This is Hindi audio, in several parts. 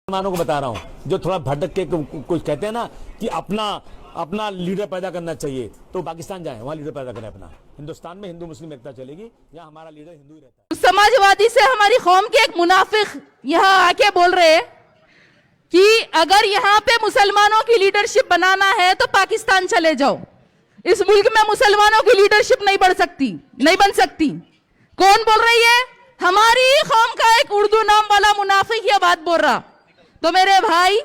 मुसलमानों को बता रहा हूं जो थोड़ा भटक के कुछ कहते हैं ना कि अपना अपना लीडर पैदा करना चाहिए, तो पाकिस्तान जाए, वहां लीडर पैदा करें अपना। हिंदुस्तान में हिंदू मुस्लिम एकता चलेगी, यहाँ हमारा लीडर हिंदू ही रहता है। समाजवादी से हमारी कौम के एक मुनाफिक यहाँ आके बोल रहे हैं कि अगर यहाँ पे मुसलमानों की लीडरशिप बनाना है तो पाकिस्तान चले जाओ, इस मुल्क में मुसलमानों की लीडरशिप नहीं बन सकती। कौन बोल रही है? हमारी कौम का एक उर्दू नाम वाला मुनाफिक यह बात बोल रहा। तो मेरे भाई,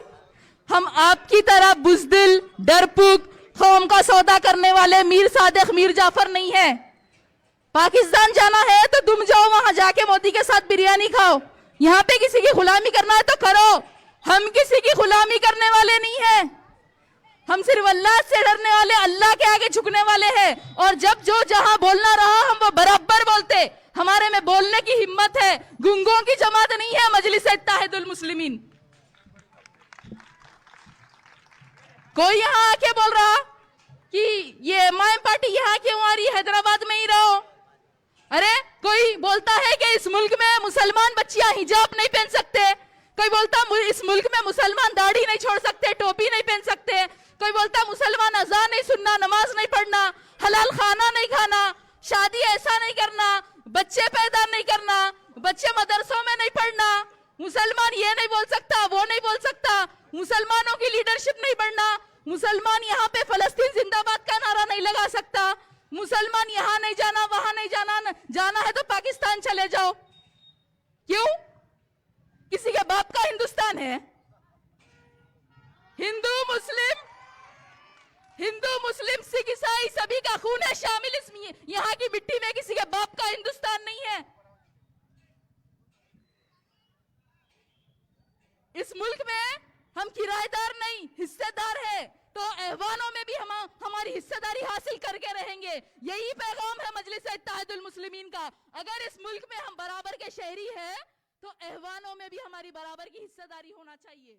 हम आपकी तरह बुज़दिल, डरपुक, कौम का सौदा करने वाले मीर सादिक, मीर जाफर नहीं है। पाकिस्तान जाना है तो तुम जाओ, वहां जाके मोदी के साथ बिरयानी खाओ। यहाँ पे किसी की गुलामी करना है तो करो, हम किसी की गुलामी करने वाले नहीं है। हम सिर्फ अल्लाह से डरने वाले, अल्लाह के आगे झुकने वाले हैं। और जब जो जहां बोलना रहा हम वो बराबर बोलते, हमारे में बोलने की हिम्मत है। गुंगों की जमात नहीं है मजलिस इत्तेहादुल मुस्लिमीन। कोई यहां आके बोल रहा कि ये एमआईएम पार्टी यहां क्यों आ रही है, हैदराबाद में ही रहो। अरे कोई बोलता है कि इस मुल्क में मुसलमान बच्चियां हिजाब नहीं पहन सकते, कोई बोलता इस मुल्क में मुसलमान दाढ़ी नहीं छोड़ सकते, टोपी नहीं पहन सकते, कोई बोलता मुसलमान अज़ान नहीं सुनना, नमाज नहीं पढ़ना, हलाल खाना नहीं खाना, शादी ऐसा नहीं करना, बच्चे पैदा नहीं करना, बच्चे मदरसों में नहीं पढ़ना, मुसलमान ये नहीं बोल सकता, वो नहीं बोल सकता, मुसलमानों की लीडरशिप नहीं बढ़ना, मुसलमान यहाँ पे फलस्तीन जिंदाबाद का नारा नहीं लगा सकता, मुसलमान यहाँ नहीं जाना, वहां नहीं जाना, जाना है तो पाकिस्तान चले जाओ। क्यों? किसी के बाप का हिंदुस्तान है? हिंदू मुस्लिम सिख ईसाई सभी का खून है शामिल इसमें। यहाँ की मिट्टी में किसी के बाप का हिंदुस्तान नहीं है। इस मुल्क में हम किराएदार नहीं, हिस्सेदार है। तो ऐवानों में भी हम हमारी हिस्सेदारी हासिल करके रहेंगे। यही पैगाम है मजलिस इत्तेहादुल मुस्लिमीन का। अगर इस मुल्क में हम बराबर के शहरी हैं तो ऐवानों में भी हमारी बराबर की हिस्सेदारी होना चाहिए।